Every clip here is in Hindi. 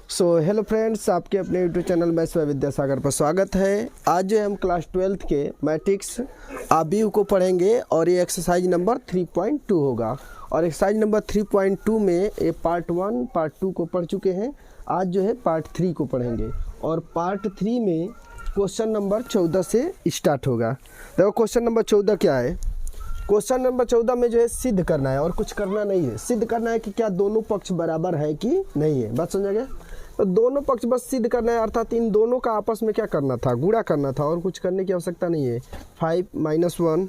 हेलो फ्रेंड्स, आपके अपने यूट्यूब चैनल में स्व विद्यासागर पर स्वागत है। आज जो है हम क्लास 12th के मैट्रिक्स आव्यूह को पढ़ेंगे और ये एक्सरसाइज नंबर 3.2 होगा। और एक्सरसाइज नंबर 3.2 में ये पार्ट 1 पार्ट 2 को पढ़ चुके हैं। आज जो है पार्ट 3 को पढ़ेंगे और पार्ट 3 में क्वेश्चन नंबर 14 से स्टार्ट होगा। देखो क्वेश्चन नंबर 14 क्या है। क्वेश्चन नंबर 14 में जो है सिद्ध करना है और कुछ करना नहीं है। सिद्ध करना है कि क्या दोनों पक्ष बराबर है कि नहीं है। बात समझा गया? तो दोनों पक्ष बस सिद्ध करना है, अर्थात इन दोनों का आपस में क्या करना था, गुणा करना था और कुछ करने की आवश्यकता नहीं है। 5 - 1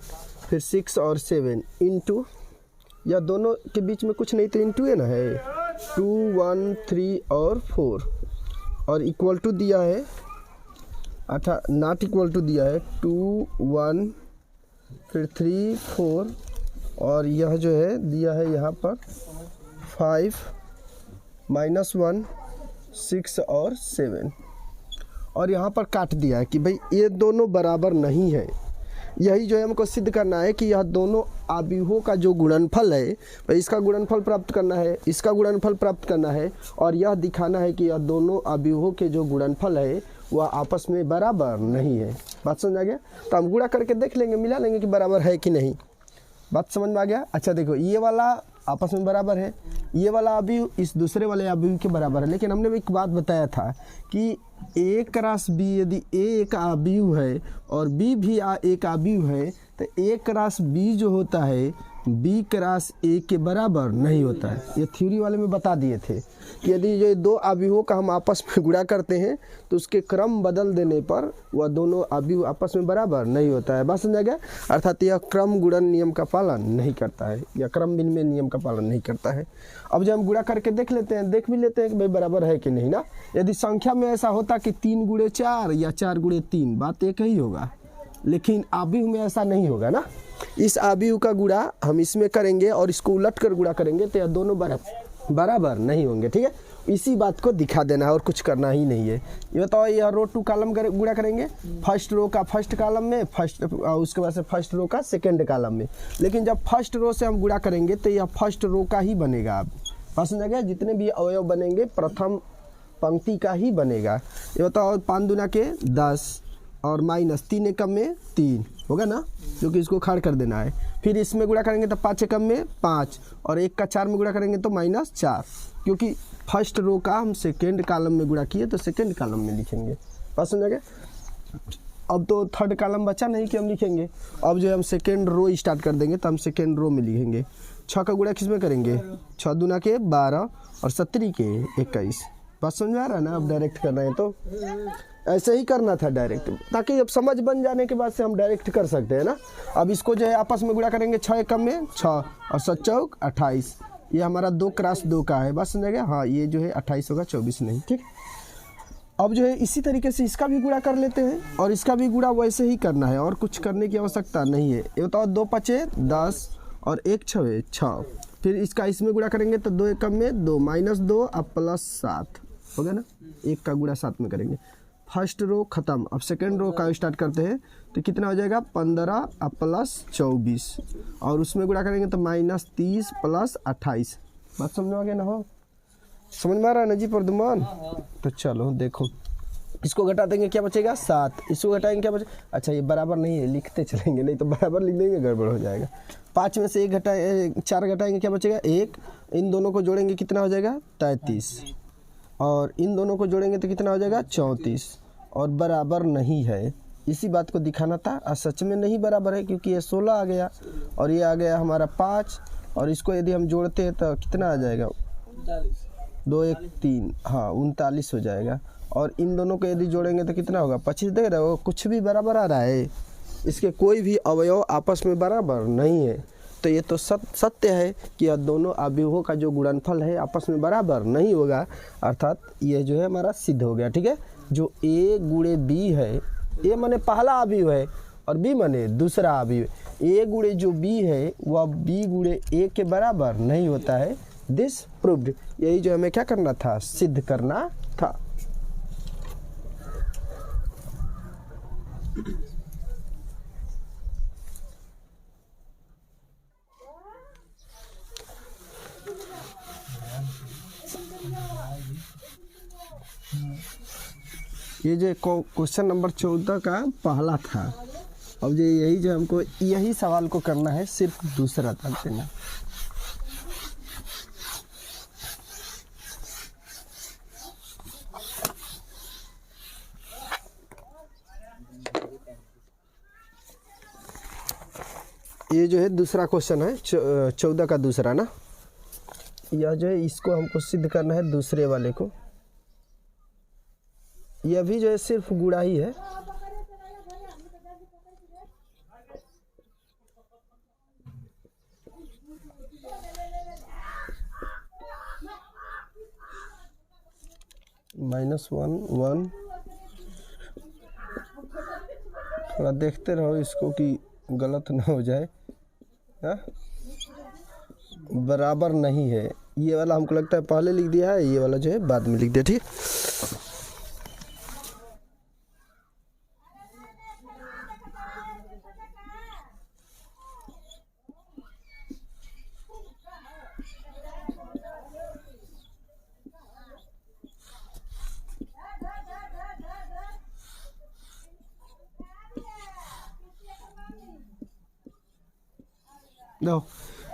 फिर 6 और 7 इंटू, या दोनों के बीच में कुछ नहीं तो इंटू है ना, है 2 1 3 और 4 और इक्वल टू दिया है, अर्थात नॉट इक्वल टू दिया है 2 1 फिर 3 4 और यह जो है दिया है यहाँ पर 5 - 1 6 और 7 और यहाँ पर काट दिया है कि भाई ये दोनों बराबर नहीं है। यही जो है हमको सिद्ध करना है कि यह दोनों आव्यूहों का जो गुणनफल है, भाई इसका गुणनफल प्राप्त करना है, इसका गुणनफल प्राप्त करना है और यह दिखाना है कि यह दोनों आव्यूहों के जो गुणनफल है वह आपस में बराबर नहीं है। बात समझ आ गया? तो हम गुणा करके देख लेंगे, मिला लेंगे कि बराबर है कि नहीं। बात समझ में आ गया? अच्छा देखो, ये वाला आपस में बराबर है, ये वाला अव्यूह इस दूसरे वाले अव्यूह के बराबर है। लेकिन हमने एक बात बताया था कि A क्रॉस B, यदि A एक अव्यूह है और B भी एक अव्यूह है तो A क्रॉस B जो होता है B क्रॉस A के बराबर नहीं होता है। ये थ्योरी वाले में बता दिए थे कि यदि ये दो अव्यूहों का हम आपस में गुणा करते हैं तो उसके क्रम बदल देने पर वह दोनों अव्यूह आपस में बराबर नहीं होता है। बात समझा गया? अर्थात यह क्रम गुणन नियम का पालन नहीं करता है, या क्रम विनिमय नियम का पालन नहीं करता है। अब जब हम गुणा करके देख भी लेते हैं कि भाई बराबर है कि नहीं ना। यदि संख्या में ऐसा होता कि 3 × 4 या 4 × 3, बात एक ही होगा, लेकिन आव्यूह में ऐसा नहीं होगा ना। इस आव्यूह का गुणा हम इसमें करेंगे और इसको उलट कर गुणा करेंगे तो यह दोनों बराबर नहीं होंगे। ठीक है, इसी बात को दिखा देना है और कुछ करना ही नहीं है। ये बताओ, यह रो 2 कॉलम गुणा करेंगे, फर्स्ट रो का फर्स्ट कॉलम में, उसके बाद से फर्स्ट रो का सेकंड कॉलम में। लेकिन जब फर्स्ट रो से हम गुणा करेंगे तो यह फर्स्ट रो का ही बनेगा। अब पसंद आ गया? जितने भी अवयव बनेंगे प्रथम पंक्ति का ही बनेगा। ये बताओ, 5 दूना के 10 और माइनस 3 एकम में 3 होगा ना, क्योंकि इसको खाड़ कर देना है। फिर इसमें गुणा करेंगे तो 5 एकम में 5 और 1 का 4 में गुणा करेंगे तो -4, क्योंकि फर्स्ट रो का हम सेकेंड कॉलम में गुणा किए तो सेकेंड कॉलम में लिखेंगे। बात समझ गए? अब तो थर्ड कॉलम बचा नहीं कि हम लिखेंगे। अब जो हम सेकेंड रो स्टार्ट कर देंगे तो हम सेकेंड रो में लिखेंगे। 6 का गुणा किस में करेंगे? 6 दूना के 12 और 17 के 21। बात समझ में आ रहा है ना? अब डायरेक्ट करना है तो ऐसे ही करना था डायरेक्ट, ताकि अब समझ बन जाने के बाद से हम डायरेक्ट कर सकते हैं ना। अब इसको जो है आपस में गुणा करेंगे, 6 एकम में 6 और 7 चौक 28। ये हमारा 2 क्रॉस 2 का है। बस समझ गया? हाँ, ये जो है 28 होगा, 24 नहीं। ठीक, अब जो है इसी तरीके से इसका भी गुणा कर लेते हैं और इसका भी गुणा वैसे ही करना है और कुछ करने की आवश्यकता नहीं है। ये बताओ, 2 × 5 = 10 और 1 × 6 = 6। फिर इसका इसमें गुणा करेंगे तो 2 एकम में 2 -2 और +7 हो गया ना। 1 का गुणा 7 में करेंगे। फर्स्ट रो खत्म। अब सेकेंड रो का स्टार्ट करते हैं तो कितना हो जाएगा? 15 और +24 और उसमें गुणा करेंगे तो -30 + 28। बात समझ में आ गया ना? हो समझ में आ रहा है ना जी प्रदुमान? तो चलो देखो, इसको घटा देंगे क्या बचेगा? 7। इसको घटाएंगे क्या बचेगा? अच्छा, ये बराबर नहीं है, लिखते चलेंगे, नहीं तो बराबर लिख देंगे गड़बड़ हो जाएगा। 5 में से 4 घटाएंगे क्या बचेगा? 1। इन दोनों को जोड़ेंगे कितना हो जाएगा? 33 और इन दोनों को जोड़ेंगे तो कितना हो जाएगा? 34 और बराबर नहीं है। इसी बात को दिखाना था और सच में नहीं बराबर है, क्योंकि ये 16 आ गया और ये आ गया हमारा 5 और इसको यदि हम जोड़ते हैं तो कितना आ जाएगा? 2 1 3, हाँ 39 हो जाएगा। और इन दोनों को यदि जोड़ेंगे तो कितना होगा? 25। देख रहे हो, कुछ भी बराबर आ रहा है, इसके कोई भी अवयव आपस में बराबर नहीं है। तो ये तो सत्य है कि यह दोनों अव्यूहों का जो गुणनफल है आपस में बराबर नहीं होगा, अर्थात ये जो है हमारा सिद्ध हो गया। ठीक है, जो A × B है, A माने पहला अव्यूह है और B माने दूसरा अव्यूह। A × जो B है वह B × A के बराबर नहीं होता है। दिस प्रूव्ड, यही जो हमें क्या करना था? सिद्ध करना था। ये जो क्वेश्चन नंबर 14 का पहला था। अब जो यही जो हमको यही सवाल को करना है, सिर्फ दूसरा तक देना। ये जो है दूसरा क्वेश्चन है 14 का दूसरा ना। यह जो है इसको हमको सिद्ध करना है दूसरे वाले को। यह भी जो है सिर्फ गुणा ही है। -1 1 थोड़ा देखते रहो इसको कि गलत ना हो जाए। हाँ, बराबर नहीं है। ये वाला हमको लगता है पहले लिख दिया है, ये वाला जो है बाद में लिख दिया। ठीक,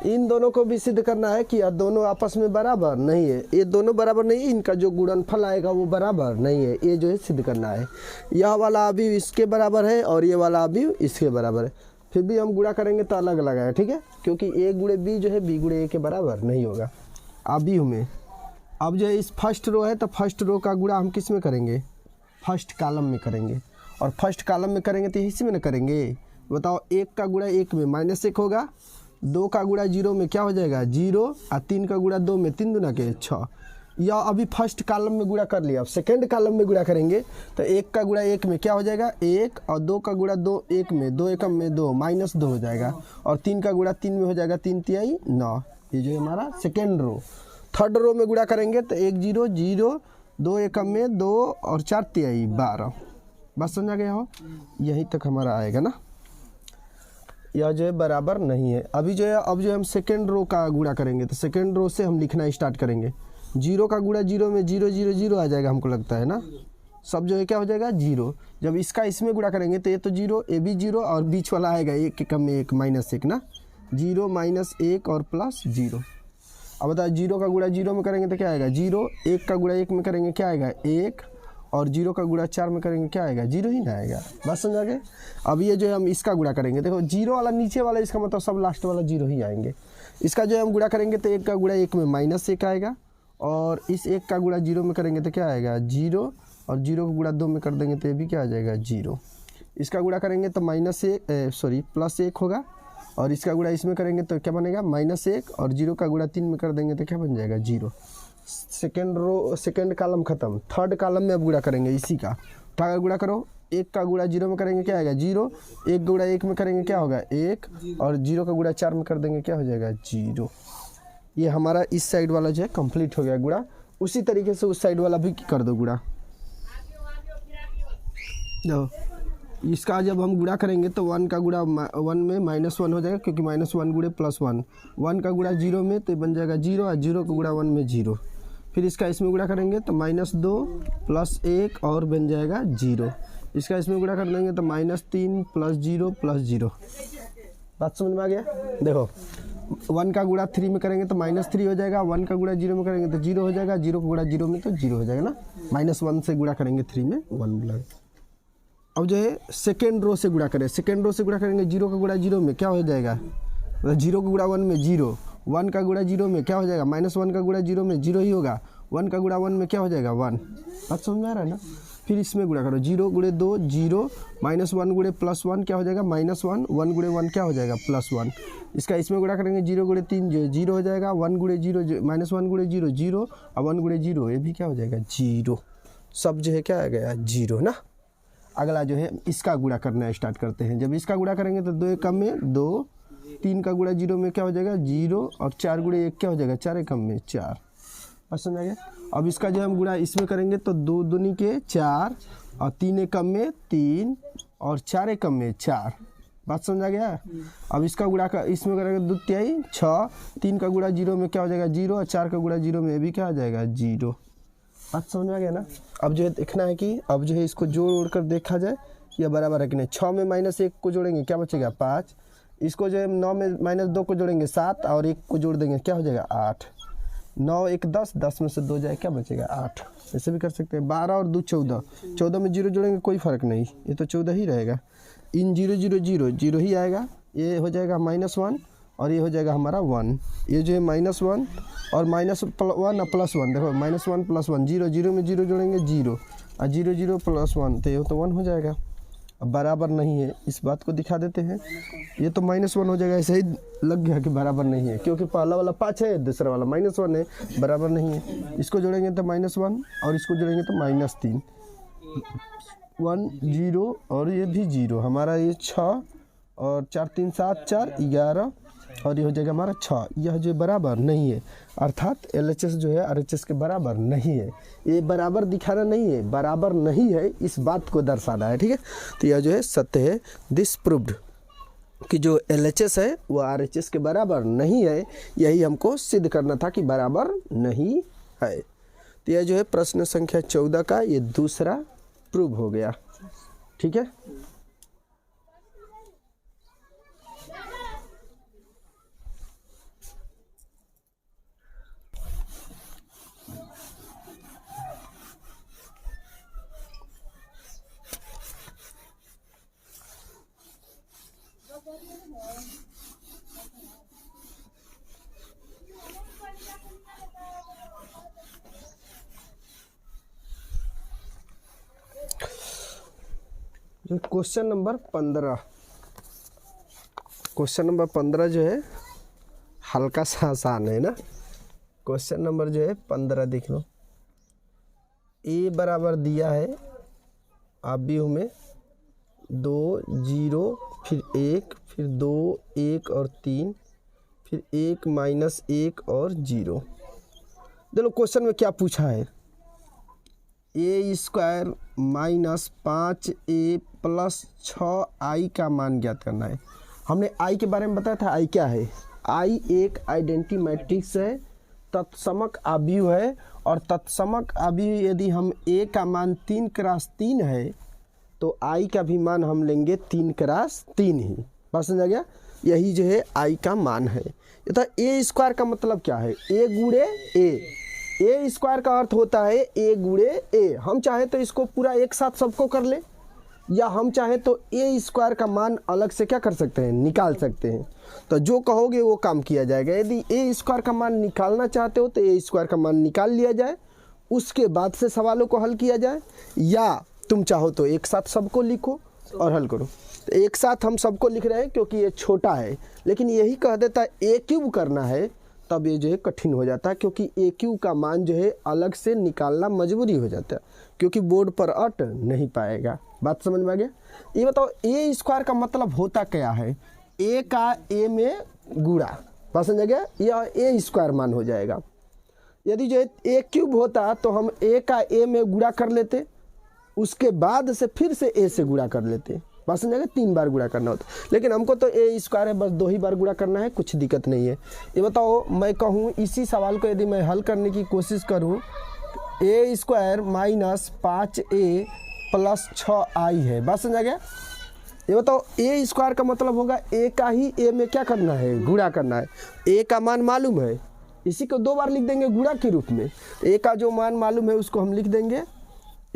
इन दोनों को भी सिद्ध करना है कि यह दोनों आपस में बराबर नहीं है। ये दोनों बराबर नहीं है, इनका जो गुणनफल आएगा वो बराबर नहीं है। ये जो है सिद्ध करना है। यह वाला अवयव इसके बराबर है और ये वाला अवयव इसके बराबर है। फिर भी हम गुणा करेंगे तो अलग अलग है, ठीक है, क्योंकि ए गुणे बी जो है बी गुणे ए के बराबर नहीं होगा अवयव में। अब जो है इस फर्स्ट रो है तो फर्स्ट रो का गुणा हम किस में करेंगे? फर्स्ट कॉलम में करेंगे। और फर्स्ट कॉलम में करेंगे तो इसी में न करेंगे। बताओ, 1 का गुणा 1 में -1 होगा, 2 का गुणा 0 में क्या हो जाएगा 0, और 3 का गुणा 2 में 3 दूना के 6। या अभी फर्स्ट कॉलम में गुणा कर लिया। अब सेकंड कॉलम में गुणा करेंगे तो 1 का गुणा 1 में क्या हो जाएगा 1, और 2 का गुणा 2 1 में 2 एकम में 2 -2 हो जाएगा, और 3 का गुणा 3 में हो जाएगा 3 तिहाई 9। ये जो है हमारा सेकेंड रो। थर्ड रो में गुणा करेंगे तो 1 0 0, 2 एकम में 2 और 4 तिहाई 12। बस समझा गया हो? यहीं तक हमारा आएगा ना। यह जो है बराबर नहीं है। अभी जो है अब जो हम सेकेंड रो का गुणा करेंगे तो सेकेंड रो से हम लिखना स्टार्ट करेंगे। 0 का गुणा 0 में 0 0 0 आ जाएगा, हमको लगता है ना। सब जो है क्या हो जाएगा 0। जब इसका इसमें गुणा करेंगे तो ये तो 0, ये भी 0, और बीच वाला आएगा 1 के कम में 1 -1 ना। 0 -1 और +0। अब बताओ 0 का गुणा 0 में करेंगे तो क्या आएगा 0, 1 का गुणा 1 में करेंगे क्या आएगा 1, और 0 का गुणा 4 में करेंगे क्या आएगा 0 ही ना आएगा। बात समझा गए? अब ये जो है हम इसका गुणा करेंगे, देखो 0 वाला नीचे वाला, इसका मतलब सब लास्ट वाला 0 ही आएंगे। इसका जो है हम गुणा करेंगे तो 1 का गुणा 1 में -1 आएगा, और इस 1 का गुणा 0 में करेंगे तो क्या आएगा 0, और 0 का गुणा 2 में कर देंगे तो ये भी क्या आ जाएगा 0। इसका गुणा करेंगे तो +1 होगा, और इसका गुणा इसमें करेंगे तो क्या बनेगा -1, और 0 का गुणा 3 में कर देंगे तो क्या बन जाएगा 0। सेकेंड रो सेकेंड कॉलम खत्म। थर्ड कॉलम में अब गुणा करेंगे इसी का। उठाकर गुणा करो, 1 का गुणा 0 में करेंगे क्या आएगा 0, 1 गुणा 1 में करेंगे क्या होगा 1, और 0 का गुणा 4 में कर देंगे क्या हो जाएगा 0। ये हमारा इस साइड वाला जो है कंप्लीट हो गया गुणा। उसी तरीके से उस साइड वाला भी कर दो गुणा। इसका जब हम गुणा करेंगे तो 1 का गुणा 1 में -1 हो जाएगा, क्योंकि -1 गुणे +1। 1 का गुणा 0 में तो बन जाएगा 0, और 0 का गुणा 1 में 0। फिर इसका इसमें गुणा करेंगे तो -2 + 1 और बन जाएगा 0। इसका इसमें गुणा कर देंगे तो -3 + 0 + 0। बात समझ में आ गया? देखो 1 का गुणा 3 में करेंगे तो -3 हो जाएगा, 1 का गुणा 0 में करेंगे तो 0 हो जाएगा, 0 का गुणा 0 में तो 0 हो जाएगा ना। -1 से गुणा करेंगे 3 में 1 मिलेगा। अब जो है सेकेंड रो से गुणा करें। सेकेंड रो से गुणा करेंगे 0 का गुणा 0 में क्या हो जाएगा 0 का गुणा 1 में 0, 1 का गुणा 0 में क्या हो जाएगा -1 का गुणा 0 में 0 ही होगा, 1 का गुणा 1 में क्या हो जाएगा 1। बात समझ में आ रहा है ना? फिर इसमें गुणा करो 0 गुणे 2 0, -1 गुणे +1 क्या हो जाएगा -1, 1 गुणे 1 क्या हो जाएगा +1। इसका इसमें गुणा करेंगे 0 गुणे 3 जो 0 हो जाएगा, 1 गुणे 0 -1 गुणे 0 0, और 1 गुणे 0 ये भी क्या हो जाएगा 0। सब जो है क्या आ गया 0 ना। अगला जो है इसका गुणा करना स्टार्ट करते हैं। जब इसका गुणा करेंगे तो 2 एकम में 2, 3 का गुणा 0 में क्या हो जाएगा 0, और 4 गुणे 1 क्या हो जाएगा 4 एकम में 4। बस समझ आ गया? अब इसका जो हम गुणा इसमें करेंगे तो 2 दूनी के 4, और 3 एकम में 3, और 4 एकम में 4। बात समझ आ गया? अब इसका गुणा का इसमें करेंगे 2 तिहाई 6, 3 का गुणा 0 में क्या हो जाएगा 0, और 4 का गुणा 0 में भी क्या आ जाएगा 0। बात समझ में आ गया ना। अब जो है देखना है कि अब जो है इसको जोड़ उड़ कर देखा जाए कि यह बराबर है कि नहीं। 6 में -1 को जोड़ेंगे क्या बचेगा 5, इसको जो है 9 में -2 को जोड़ेंगे 7 और 1 को जोड़ देंगे क्या हो जाएगा 8, 9 1 10, 10 में से 2 जाए क्या बचेगा 8। ऐसे भी कर सकते हैं। 12 और 2 14, 14 में 0 जोड़ेंगे कोई फ़र्क नहीं, ये तो 14 ही रहेगा। इन 0 0 0 0 ही आएगा, ये हो जाएगा -1 और ये हो जाएगा हमारा 1। ये जो है -1 और -1 और +1, देखो -1 +1, 0 0 में 0 जोड़ेंगे 0 और 0 0 +1 तो ये तो 1 हो जाएगा। अब बराबर नहीं है, इस बात को दिखा देते हैं। ये तो -1 हो जाएगा, ऐसे ही लग गया कि बराबर नहीं है, क्योंकि पहला वाला 5 है, दूसरा वाला -1 है, बराबर नहीं है। इसको जोड़ेंगे तो -1 और इसको जोड़ेंगे तो -3, 1 0 और ये भी 0, हमारा ये 6 और 4 3 7 4 11 और ये हो जाएगा हमारा 6। यह जो बराबर नहीं है, अर्थात LHS जो है RHS के बराबर नहीं है। ये बराबर दिखाना नहीं है, बराबर नहीं है, इस बात को दर्शाना है, ठीक है। तो यह जो है सत्य है, दिस प्रूव्ड कि जो LHS है वो RHS के बराबर नहीं है। यही हमको सिद्ध करना था कि बराबर नहीं है। तो यह जो है प्रश्न संख्या 14 का ये दूसरा प्रूव हो गया, ठीक है। क्वेश्चन नंबर 15, क्वेश्चन नंबर 15 जो है हल्का सा आसान है ना। क्वेश्चन नंबर जो है 15 देख लो। ए बराबर दिया है आव्यूह में 2 0 फिर 1 फिर 2 1 और 3 फिर 1 -1 और 0। देखो क्वेश्चन में क्या पूछा है, A² -5A + 6i का मान ज्ञात करना है। हमने i के बारे में बताया था। i क्या है? i एक आइडेंटिटी मैट्रिक्स है, तत्समक आव्यूह है, और तत्समक आव्यूह यदि हम a का मान 3x3 है तो i का भी मान हम लेंगे 3x3 ही। बात समझ आ गया? यही जो है i का मान है। तो A² का मतलब क्या है? a गुणे a। A² का अर्थ होता है a गुणे a। हम चाहे तो इसको पूरा एक साथ सबको कर ले, या हम चाहे तो A² का मान अलग से क्या कर सकते हैं, निकाल सकते हैं। तो जो कहोगे वो काम किया जाएगा। यदि A² का मान निकालना चाहते हो तो A² का मान निकाल लिया जाए, उसके बाद से सवालों को हल किया जाए, या तुम चाहो तो एक साथ सबको लिखो और हल करो। तो एक साथ हम सबको लिख रहे हैं क्योंकि ये छोटा है, लेकिन यही कह देता है A³ करना है तब ये जो है कठिन हो जाता है, क्योंकि A³ का मान जो है अलग से निकालना मजबूरी हो जाता है, क्योंकि बोर्ड पर अट नहीं पाएगा। बात समझ में आ गया? ये बताओ A² का मतलब होता क्या है? a का a में गुणा। बात समझ आ गया? यह A² मान हो जाएगा। यदि जो है A³ होता तो हम a का a में गुणा कर लेते, उसके बाद से फिर से a से गुणा कर लेते। बात समझ आ गया? 3 बार गुणा करना होता, लेकिन हमको तो A² है, बस 2 ही बार गुणा करना है, कुछ दिक्कत नहीं है। ये बताओ, मैं कहूँ इसी सवाल को यदि मैं हल करने की कोशिश करूँ, A² -5A + 6i है। बात समझ आ गया? ये बताओ A² का मतलब होगा a का ही a में क्या करना है, गुणा करना है। a का मान मालूम है, इसी को 2 बार लिख देंगे गुणा के रूप में। a का जो मान मालूम है उसको हम लिख देंगे।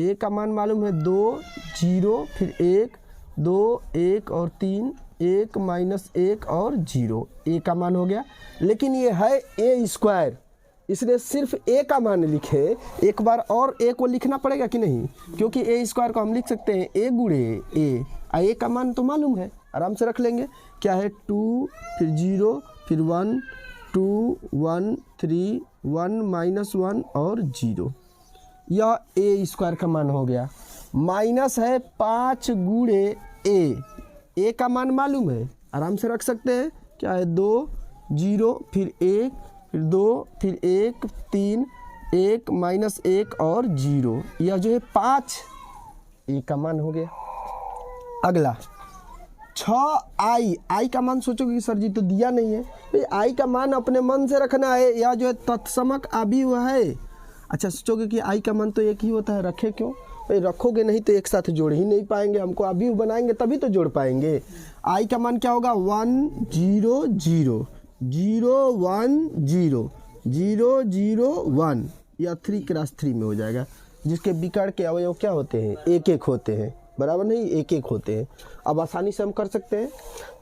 a का मान मालूम है 2 0 फिर 1 2 1 और 3 1 -1 और 0। a का मान हो गया, लेकिन ये है A², इसलिए सिर्फ a का मान लिखे। एक बार और a को लिखना पड़ेगा कि नहीं, क्योंकि A² को हम लिख सकते हैं a गुणे a। a का मान तो मालूम है, आराम से रख लेंगे। क्या है? 2 फिर 0 फिर 1 2 1 3 1 -1 और 0। यह A² का मान हो गया। माइनस है 5 गुणे a का मान मालूम है, आराम से रख सकते हैं। क्या है? 2 0 फिर 1 फिर 2 फिर 1 3 1 -1 और 0। यह जो है 5 a का मान हो गया। अगला 6i का मान सोचोगे कि सर जी तो दिया नहीं है। भाई i का मान अपने मन से रखना है, या जो है तत्समक आव्यूह है, अच्छा सोचोगे कि आई का मान तो एक ही होता है, रखे क्यों? भाई रखोगे नहीं तो एक साथ जोड़ ही नहीं पाएंगे, हमको अभी बनाएंगे तभी तो जोड़ पाएंगे। आई का मान क्या होगा? 1 0 0 0 1 0 0 0 1, या 3 क्रॉस 3 में हो जाएगा, जिसके विकर्ण के अवयव क्या होते हैं? एक एक होते हैं, बराबर नहीं, एक एक होते हैं। अब आसानी से हम कर सकते हैं।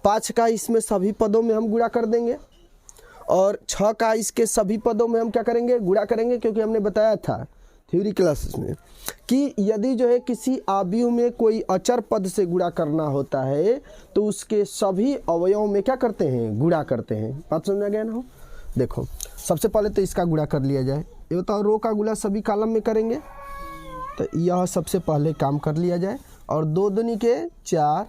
5 का इसमें सभी पदों में हम गुणा कर देंगे, और 6 का इसके सभी पदों में हम क्या करेंगे? गुणा करेंगे, क्योंकि हमने बताया था थ्योरी क्लासेस में कि यदि जो है किसी आव्यूह में कोई अचर पद से गुणा करना होता है तो उसके सभी अवयवों में क्या करते हैं? गुणा करते हैं। बात समझ गया ना? हो देखो, सबसे पहले तो इसका गुणा कर लिया जाए। ये बताओ, रो का गुणा सभी कॉलम में करेंगे, तो यह सबसे पहले काम कर लिया जाए। और 2 दूनी के 4,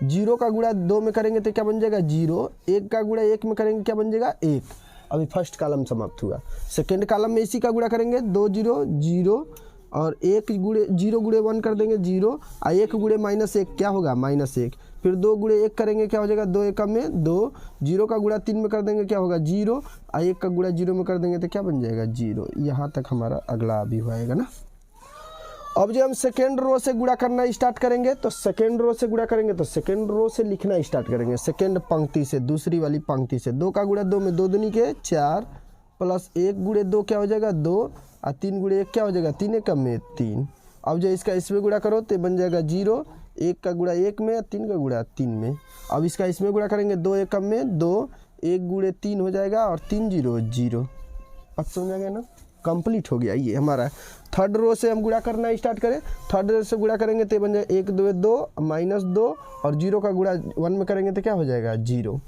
0 का गुणा 2 में करेंगे तो क्या बन जाएगा? 0। 1 का गुणा 1 में करेंगे क्या बन जाएगा? 1। अभी फर्स्ट कॉलम समाप्त हुआ। सेकंड कॉलम में इसी का गुणा करेंगे, 2 0 0, और 1 गुणे 0 गुणे 1 कर देंगे 0, और 1 गुणे -1 क्या होगा? -1। फिर 2 गुणे 1 करेंगे, क्या हो जाएगा? 2 1 में 2। 0 का गुणा 3 में कर देंगे, क्या होगा? 0, और 1 का गुणा 0 में कर देंगे तो क्या बन जाएगा? 0। यहाँ तक हमारा अगला अभी होएगा ना। अब जब हम सेकेंड रो से गुणा करना स्टार्ट करेंगे, तो सेकेंड रो से गुणा करेंगे तो सेकेंड रो से लिखना स्टार्ट करेंगे, सेकेंड पंक्ति से, दूसरी वाली पंक्ति से। 2 का गुणा 2 में 2 दूनी के 4, प्लस 1 गुणे 2 क्या हो जाएगा? 2, और 3 गुणे 1 क्या हो जाएगा? 3 1 में 3। अब जो इसका इसमें गुणा करो तो बन जाएगा 0, 1 का गुणा 1 में, 3 का गुणा 3 में। अब इसका इसमें गुणा करेंगे, 2 1 में 2, 1 गुणे 3 हो जाएगा, और 3 0 0। अब समझ गया ना? कंप्लीट हो गया ये हमारा। थर्ड रो से हम गुणा करना स्टार्ट करें, थर्ड रो से गुणा करेंगे तो बन जाए 1 2 2 -2, और 0 का गुणा 1 में करेंगे तो क्या हो जाएगा? 0।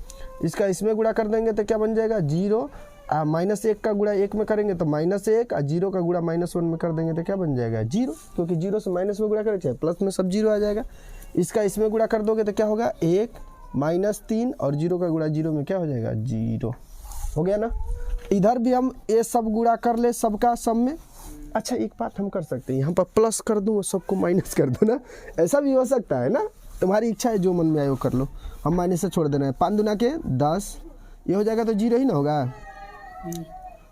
इसका इसमें गुणा कर देंगे तो क्या बन जाएगा? 0। -1 का गुणा 1 में करेंगे तो -1, और 0 का गुणा -1 में कर देंगे तो क्या बन जाएगा? 0, क्योंकि 0 से माइनस में गुणा करें चाहे प्लस में सब 0 आ जाएगा। इसका इसमें गुणा कर दोगे तो क्या होगा? 1 -3, और 0 का गुणा 0 में क्या हो जाएगा? 0। हो गया ना? इधर भी हम ये सब गुणा कर ले सबका सब में। अच्छा, एक बात हम कर सकते हैं, यहाँ पर प्लस कर दूँ और सबको माइनस कर दूँ ना, ऐसा भी हो सकता है ना। तुम्हारी इच्छा है, जो मन में आए वो कर लो। हम माइनस से छोड़ देना है। 5 दूना के 10, ये हो जाएगा तो 0 ही ना होगा।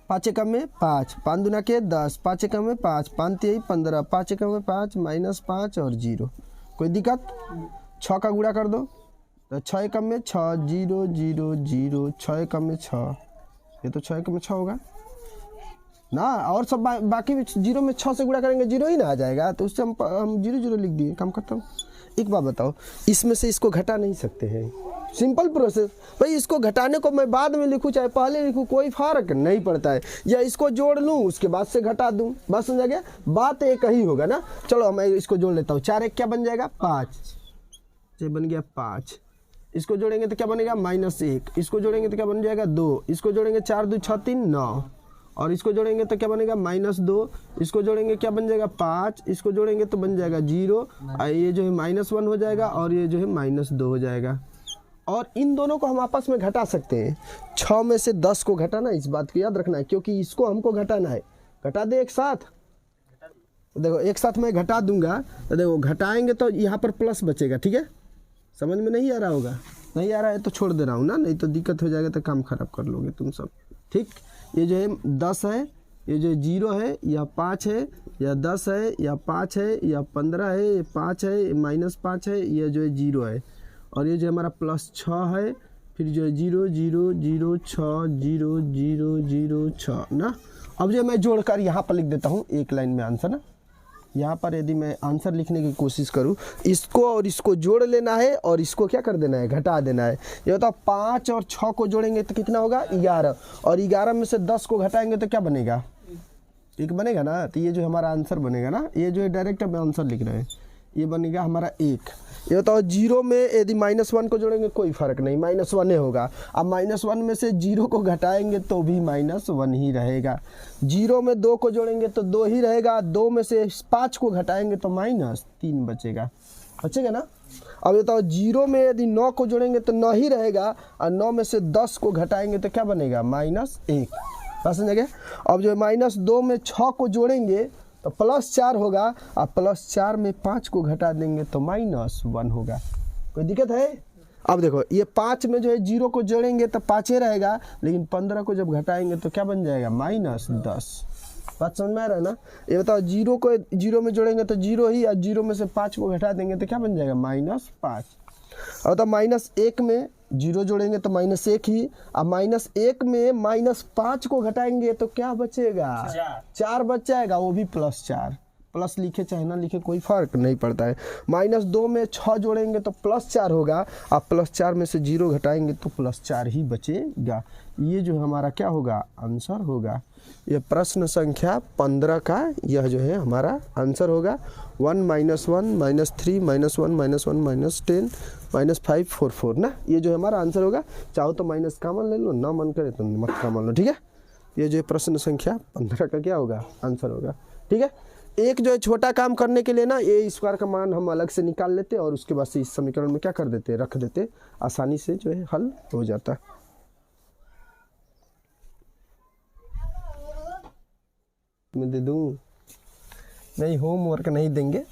5 एकम में 5, 5 दूना के 10, 5 एकम में 5, 5 3 15, 5 एकम में 5, -5 और 0। कोई दिक्कत? 6 का गुणा कर दो तो 6 एकम में 6, 0 0 0, 6 एकम में 6, ये तो 6 एकम में 6 होगा ना। और सब बाकी भी 0 में 6 से गुणा करेंगे 0 ही ना आ जाएगा, तो उससे हम 0 0 लिख दिए, काम खत्म। एक बात बताओ, इसमें से इसको घटा नहीं सकते हैं? सिंपल प्रोसेस भाई। इसको घटाने को मैं बाद में लिखूँ चाहे पहले लिखूँ, कोई फर्क नहीं पड़ता है। या इसको जोड़ लूँ उसके बाद से घटा दूँ, बस समझा गया? बात एक ही होगा ना। चलो मैं इसको जोड़ लेता हूँ। 4 1 क्या बन जाएगा? 5, ये बन गया 5। इसको जोड़ेंगे तो क्या बनेगा? -1। इसको जोड़ेंगे तो क्या बन जाएगा? 2। इसको जोड़ेंगे 4 2 6 3 9, और इसको जोड़ेंगे तो क्या बनेगा? -2। इसको जोड़ेंगे क्या बन जाएगा? 5। इसको जोड़ेंगे तो बन जाएगा 0, और ये जो है -1 हो जाएगा, और ये जो है -2 हो जाएगा। और इन दोनों को हम आपस में घटा सकते हैं। 6 में से 10 को घटाना, इस बात को याद रखना है, क्योंकि इसको हमको घटाना है। घटा दे एक साथ, देखो एक साथ मैं घटा दूंगा, तो देखो घटाएंगे तो यहाँ पर प्लस बचेगा। ठीक है, समझ में नहीं आ रहा होगा? नहीं आ रहा है तो छोड़ दे रहा हूँ ना, नहीं तो दिक्कत हो जाएगा, तो काम खराब कर लोगे तुम सब। ठीक, ये जो है 10 है, ये जो 0 है, या 5 है, या 10 है, या 5 है, या 15 है, ये 5 है, -5 है, ये जो है 0 है, और ये जो हमारा +6 है, फिर जो है 0 0 0 6 0 0 0 6 ना। अब जो मैं जोड़कर यहाँ पर लिख देता हूँ एक लाइन में आंसर ना। यहाँ पर यदि मैं आंसर लिखने की कोशिश करूँ, इसको और इसको जोड़ लेना है, और इसको क्या कर देना है? घटा देना है। ये होता है 5 और 6 को जोड़ेंगे तो कितना होगा? 11, और 11 में से 10 को घटाएंगे तो क्या बनेगा? 1 बनेगा ना। तो ये जो हमारा आंसर बनेगा ना, ये जो है डायरेक्ट हम आंसर लिख रहे हैं, ये बनेगा हमारा 1। ये बताओ 0 में यदि -1 को जोड़ेंगे कोई फर्क नहीं, -1 ही होगा। अब -1 में से 0 को घटाएंगे तो भी -1 ही रहेगा। 0 में 2 को जोड़ेंगे तो 2 ही रहेगा। 2 में से 5 को घटाएंगे तो -3 बचेगा ना। अब बताओ 0 में यदि 9 को जोड़ेंगे तो 9 ही रहेगा, और 9 में से 10 को घटाएंगे तो क्या बनेगा? -1। बस समझ गए? अब जो -2 में 6 को जोड़ेंगे तो +4 होगा, और +4 में 5 को घटा देंगे तो -1 होगा। कोई दिक्कत है? अब देखो ये 5 में जो है 0 को जोड़ेंगे तो 5 ही रहेगा, लेकिन 15 को जब घटाएंगे तो क्या बन जाएगा? -10। बात समझ में आ रहा है ना। ये बताओ जीरो को जीरो में जोड़ेंगे तो जीरो ही, और जीरो में से 5 को घटा देंगे तो क्या बन जाएगा -5। और तो -1 में जीरो जोड़ेंगे तो -1 ही, अब -1 में -5 को घटाएंगे तो क्या बचेगा 4 बच जाएगा, वो भी +4। प्लस लिखे चाहे ना लिखे कोई फर्क नहीं पड़ता है। -2 में 6 जोड़ेंगे तो +4 होगा, अब +4 में से 0 घटाएंगे तो +4 ही बचेगा। ये जो हमारा क्या होगा आंसर होगा। ये प्रश्न संख्या 15 का यह जो है हमारा आंसर होगा। 1 - 1 -3 -1 -1 -10 -5 4 4 ना, ये जो हमारा आंसर होगा। चाहो तो माइनस कॉमन ले लो, ना मन करे तो मत कॉमन लो, ठीक है। ये जो प्रश्न संख्या 15 का क्या होगा आंसर होगा, ठीक है। एक जो है छोटा काम करने के लिए ना a² का मान हम अलग से निकाल लेते और उसके बाद से इस समीकरण में क्या कर देते रख देते, आसानी से जो है हल हो जाता। मैं दे दूं नहीं, होमवर्क नहीं देंगे,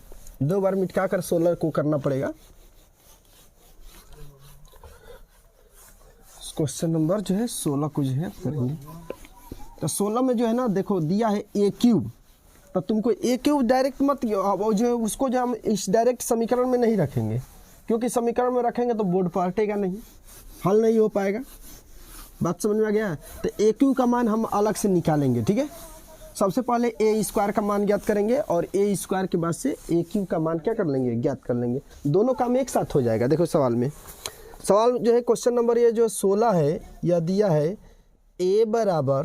2 बार मिटका कर 16 को करना पड़ेगा। क्वेश्चन नंबर जो है 16 को जो है करेंगे। तो 16 में जो है ना देखो दिया है a³, तो तुमको a³ डायरेक्ट मत वो जो है उसको जो हम इस डायरेक्ट समीकरण में नहीं रखेंगे, क्योंकि समीकरण में रखेंगे तो बोर्ड पर हटेगा नहीं, हल नहीं हो पाएगा। बात समझ में आ गया। तो a³ का मान हम अलग से निकालेंगे, ठीक है। सबसे पहले a² का मान ज्ञात करेंगे और a² के बाद से a³ का मान क्या कर लेंगे ज्ञात कर लेंगे, दोनों काम एक साथ हो जाएगा। देखो सवाल में, सवाल जो है क्वेश्चन नंबर ये जो 16 है यह दिया है a बराबर,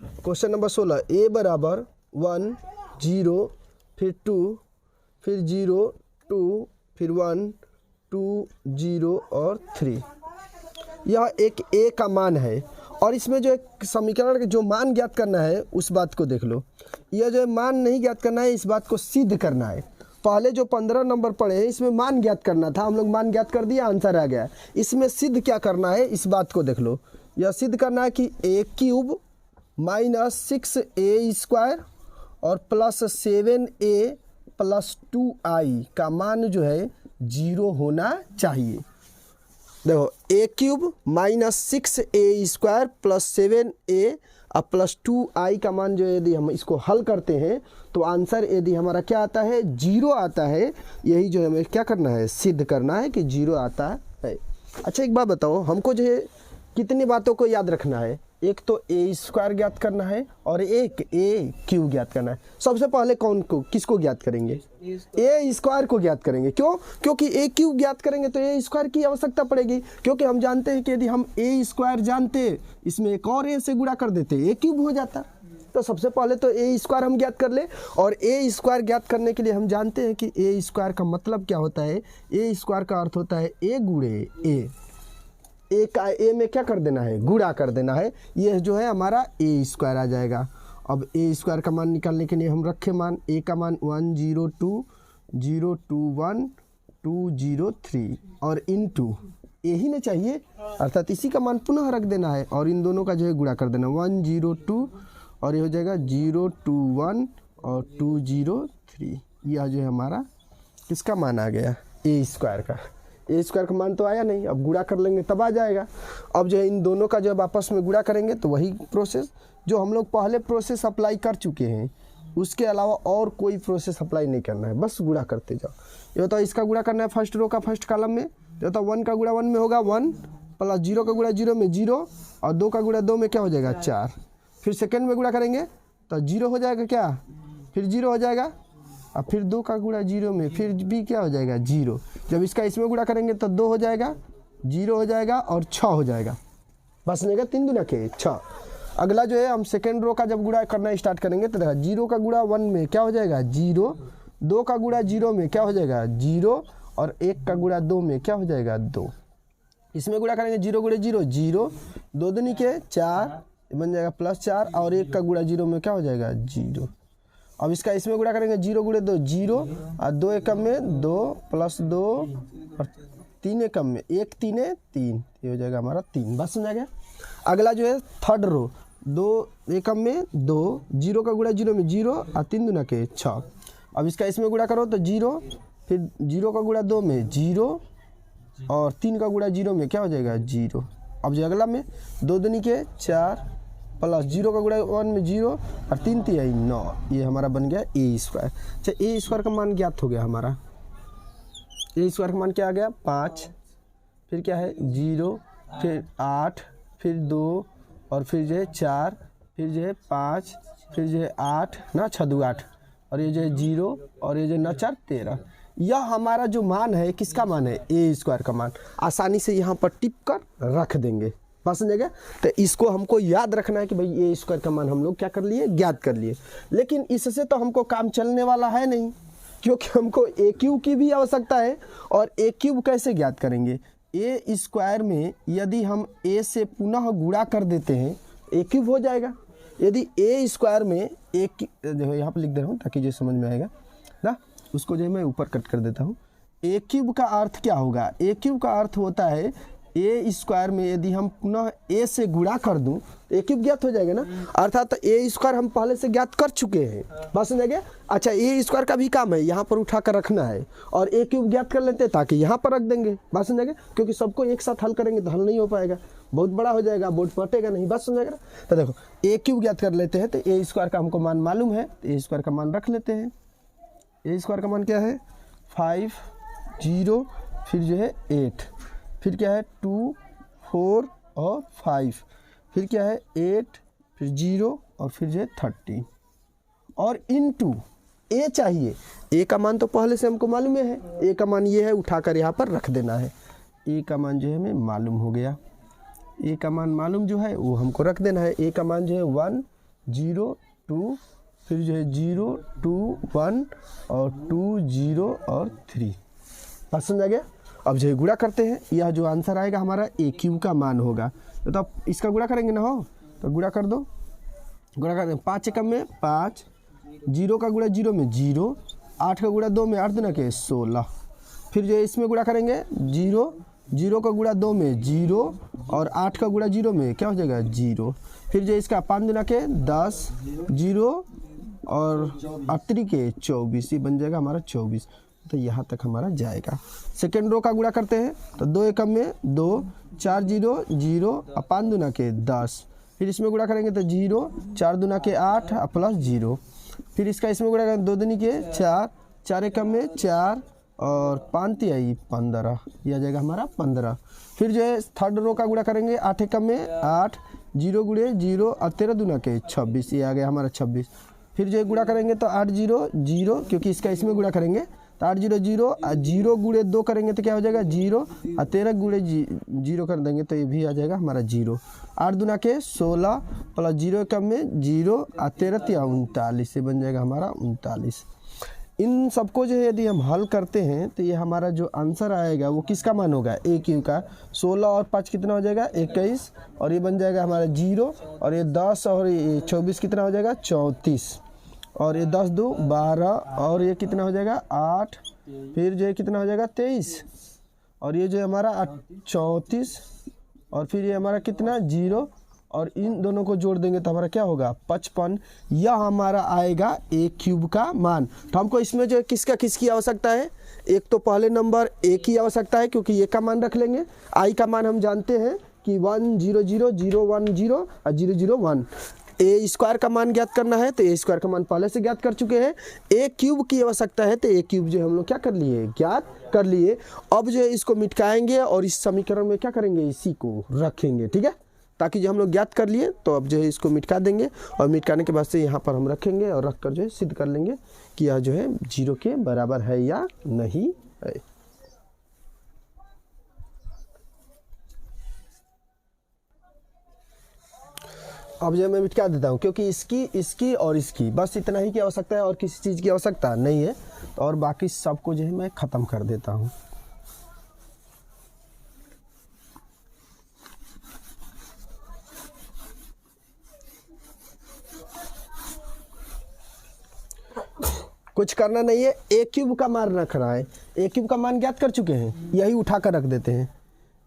क्वेश्चन नंबर 16 a बराबर 1 0 फिर 2 फिर 0 2 फिर 1 2 0 और 3। यह एक a का मान है और इसमें जो एक समीकरण का जो मान ज्ञात करना है उस बात को देख लो। यह जो मान नहीं ज्ञात करना है, इस बात को सिद्ध करना है। पहले जो 15 नंबर पढ़े हैं इसमें मान ज्ञात करना था, हम लोग मान ज्ञात कर दिया, आंसर आ गया। इसमें सिद्ध क्या करना है इस बात को देख लो। यह सिद्ध करना है कि a³ - 6a² और +7a + 2i का मान जो है 0 होना चाहिए। देखो a³ - 6a² + 7a + 2i का मान जो यदि हम इसको हल करते हैं तो आंसर यदि हमारा क्या आता है 0 आता है। यही जो हमें क्या करना है सिद्ध करना है कि 0 आता है। अच्छा एक बात बताओ, हमको जो है कितनी बातों को याद रखना है, एक तो a² ज्ञात करना है और एक a³ ज्ञात करना है। सबसे पहले कौन को किसको ज्ञात करेंगे, a² को ज्ञात करेंगे। क्यों, क्योंकि a³ ज्ञात करेंगे तो a² की आवश्यकता पड़ेगी, क्योंकि हम जानते हैं कि यदि हम a² जानते इसमें एक और a से गुणा कर देते a³ हो जाता। तो सबसे पहले तो a² हम ज्ञात कर ले, और a² ज्ञात करने के लिए हम जानते हैं कि a² का मतलब क्या होता है, a² का अर्थ होता है a गुणे a। ए का ए में क्या कर देना है गुणा कर देना है, ये जो है हमारा a² आ जाएगा। अब a² का मान निकालने के लिए हम रखे मान, a का मान 1 0 2 0 2 1 2 0 3 और इनटू ए ही ना चाहिए, अर्थात इसी का मान पुनः रख देना है और इन दोनों का जो है गुणा कर देना 1 0 2 और ये हो जाएगा 0 2 1 और 2 0 3। यह जो है हमारा किसका मान आ गया a² का। a² का मान तो आया नहीं, अब गुणा कर लेंगे तब आ जाएगा। अब जो है इन दोनों का जब आपस में गुणा करेंगे तो वही प्रोसेस जो हम लोग पहले प्रोसेस अप्लाई कर चुके हैं, उसके अलावा और कोई प्रोसेस अप्लाई नहीं करना है, बस गुणा करते जाओ। ये होता है इसका गुणा करना है फर्स्ट रो का फर्स्ट कॉलम में, तो होता है 1 का गुणा 1 में होगा 1 प्लस 0 का गुणा 0 में 0 और 2 का गुणा 2 में क्या हो जाएगा 4। फिर सेकेंड में गुणा करेंगे तो 0 हो जाएगा क्या, फिर 0 हो जाएगा और फिर 2 का गुणा 0 में फिर भी क्या हो जाएगा 0। जब इसका इसमें गुणा करेंगे तो 2 हो जाएगा 0 हो जाएगा और 6 हो जाएगा, बस नहीं 3 दूना के 6। अगला जो है हम सेकेंड रो का जब गुणा करना स्टार्ट करेंगे तो देखा 0 का गुणा 1 में क्या हो जाएगा 0, 2 का गुणा 0 में क्या हो जाएगा 0 और 1 का गुणा 2 में क्या हो जाएगा 2। इसमें गुणा करेंगे 0 गुणे 0 0, 2 दूनी के 4 बन जाएगा +4 और 1 का गुणा 0 में क्या हो जाएगा 0। अब इसका इसमें गुणा करेंगे 0 गुणे 2 0 और 2 एकम में 2 प्लस 2 और 3 एकम में 1 3 3, ये हो जाएगा हमारा 3। बस समझ आ गया। अगला जो है थर्ड रो 2 एकम में 2, 0 का गुणा 0 में 0 और 3 दूना के 6। अब इसका इसमें गुणा करो तो 0, फिर 0 का गुणा 2 में 0 और 3 का गुणा 0 में क्या हो जाएगा 0। अब जो अगला में 2 दूनी के 4 प्लस 0 का गुणा 1 में 0 और 3 तिहाई 9, ये हमारा बन गया ए स्क्वायर। अच्छा ए स्क्वायर का मान ज्ञात हो गया हमारा। ए स्क्वायर का मान क्या आ गया 5, फिर क्या है 0, फिर 8, फिर 2 और फिर जो है 4, फिर जो है 5, फिर जो है 8 ना 6 2 8 और ये जो है 0 और ये जो 9 4 13। यह हमारा जो मान है किसका मान है ए स्क्वायर का मान। आसानी से यहाँ पर टिप कर रख देंगे, बात समझेगा। तो इसको हमको याद रखना है कि भाई ए स्क्वायर का मान हम लोग क्या कर लिए, ज्ञात कर लिए। लेकिन इससे तो हमको काम चलने वाला है नहीं, क्योंकि हमको ए क्यूब की भी आवश्यकता है। और ए क्यूब कैसे ज्ञात करेंगे, ए स्क्वायर में यदि हम ए से पुनः गुणा कर देते हैं ए क्यूब हो जाएगा। यदि ए स्क्वायर में एक जो है यहाँ पर लिख दे रहा हूँ ताकि जो समझ में आएगा ना, उसको जो है मैं ऊपर कट कर देता हूँ। ए क्यूब का अर्थ क्या होगा, ए क्यूब का अर्थ होता है ए स्क्वायर में यदि हम पुनः ए से गुणा कर दूं ए क्यूब ज्ञात हो जाएगा ना, अर्थात ए स्क्वायर हम पहले से ज्ञात कर चुके हैं, बात समझेगा। अच्छा ए स्क्वायर का भी काम है यहाँ पर उठा कर रखना है और ए क्यूब ज्ञात कर लेते हैं ताकि यहाँ पर रख देंगे, बात समझेगा। क्योंकि सबको एक साथ हल करेंगे तो हल नहीं हो पाएगा, बहुत बड़ा हो जाएगा, बोर्ड पटेगा नहीं, बात समझेगा। तो देखो ए क्यूब ज्ञात कर लेते हैं, तो ए स्क्वायर का हमको मान मालूम है, ए स्क्वायर का मान रख लेते हैं। ए स्क्वायर का मान क्या है 5 0 फिर जो है 8, फिर क्या है 2 4 और 5, फिर क्या है 8 फिर 0 और फिर जो है 13 और इनटू ए चाहिए। ए का मान तो पहले से हमको मालूम है, ए का मान ये है, उठाकर यहाँ पर रख देना है। ए का मान जो है हमें मालूम हो गया, ए का मान मालूम जो है वो हमको रख देना है। ए का मान जो है 1 0 2 फिर जो है 0 2 1 और 2 0 और 3, बात समझ आ गया। अब जो है गुणा करते हैं, यह जो आंसर आएगा हमारा ए क्यूब का मान होगा। तो अब इसका गुणा करेंगे ना, हो तो गुणा कर दो, गुणा कर दें 5 एकम में 5, 0 का गुणा 0 में 0, 8 का गुणा 2 में 8 दूना के 16, फिर जो है इसमें गुणा करेंगे 0 0 का गुणा 2 में 0 और 8 का गुणा 0 में क्या हो जाएगा 0, फिर जो इसका 5 दूना के 10 0 और 8 के 24, ये बन जाएगा हमारा 24। तो यहाँ तक हमारा जाएगा। सेकेंड रो का गुणा करते हैं तो 2 एकम में 2 4 0 0 और 5 दूना के 10, फिर इसमें गुणा करेंगे तो 0 4 दूना के 8 और प्लस 0, फिर इसका इसमें गुणा करेंगे 2 दूनी के 4 4 एकम में 4 और 5 तिहाई 15, यह आ जाएगा हमारा 15। फिर जो है थर्ड रो का गुणा करेंगे 8 एकम में 8 0 गुणे 0 और 13 दूना के 26, ये आ गया हमारा 26। फिर जो है गुणा करेंगे तो 8 0 0, क्योंकि इसका इसमें गुणा करेंगे तो 8 0 0 और 0 गुणे 2 करेंगे तो क्या हो जाएगा 0 और 13 गुणे 0 कर देंगे तो ये भी आ जाएगा हमारा 0। 8 दूना के 16 प्लस 0 एकम में 0 और 13 तिया 39, से बन जाएगा हमारा 39। इन सबको जो है यदि हम हल करते हैं तो ये हमारा जो आंसर आएगा वो किसका मान होगा ए क्यूब का। 16 और 5 कितना हो जाएगा 21 और ये बन जाएगा हमारा 0 और ये 10 और ये 24 कितना हो जाएगा 34 और ये 10 2 12 और ये कितना हो जाएगा 8, फिर जो है कितना हो जाएगा 23 और ये जो है हमारा 34 और फिर ये हमारा कितना 0 और इन दोनों को जोड़ देंगे तो हमारा क्या होगा 55। यह हमारा आएगा ए क्यूब का मान। तो हमको इसमें जो है किसकी आवश्यकता है, एक तो पहले नंबर ए की आवश्यकता है क्योंकि ए का मान रख लेंगे। आई का मान हम जानते हैं कि 1 0 0 0 1 0 और 0 0 1। ए स्क्वायर का मान ज्ञात करना है तो ए स्क्वायर का मान पहले से ज्ञात कर चुके हैं। ए क्यूब की आवश्यकता है तो ए क्यूब जो हम लोग क्या कर लिए ज्ञात कर लिए। अब जो है इसको मिटाएंगे और इस समीकरण में क्या करेंगे इसी को रखेंगे, ठीक है, ताकि जो हम लोग ज्ञात कर लिए तो अब जो है इसको मिटा देंगे और मिटाने के बाद से यहाँ पर हम रखेंगे और रख कर जो है सिद्ध कर लेंगे कि यह जो है 0 के बराबर है या नहीं है। अब जो मैं मिटा देता हूँ क्योंकि इसकी और इसकी बस इतना ही की आवश्यकता है और किसी चीज़ की आवश्यकता नहीं है, और बाकी सबको जो है मैं ख़त्म कर देता हूँ। कुछ करना नहीं है, ए क्यूब का मान रखना है। ए क्यूब का मान ज्ञात कर चुके हैं, यही उठा कर रख देते हैं।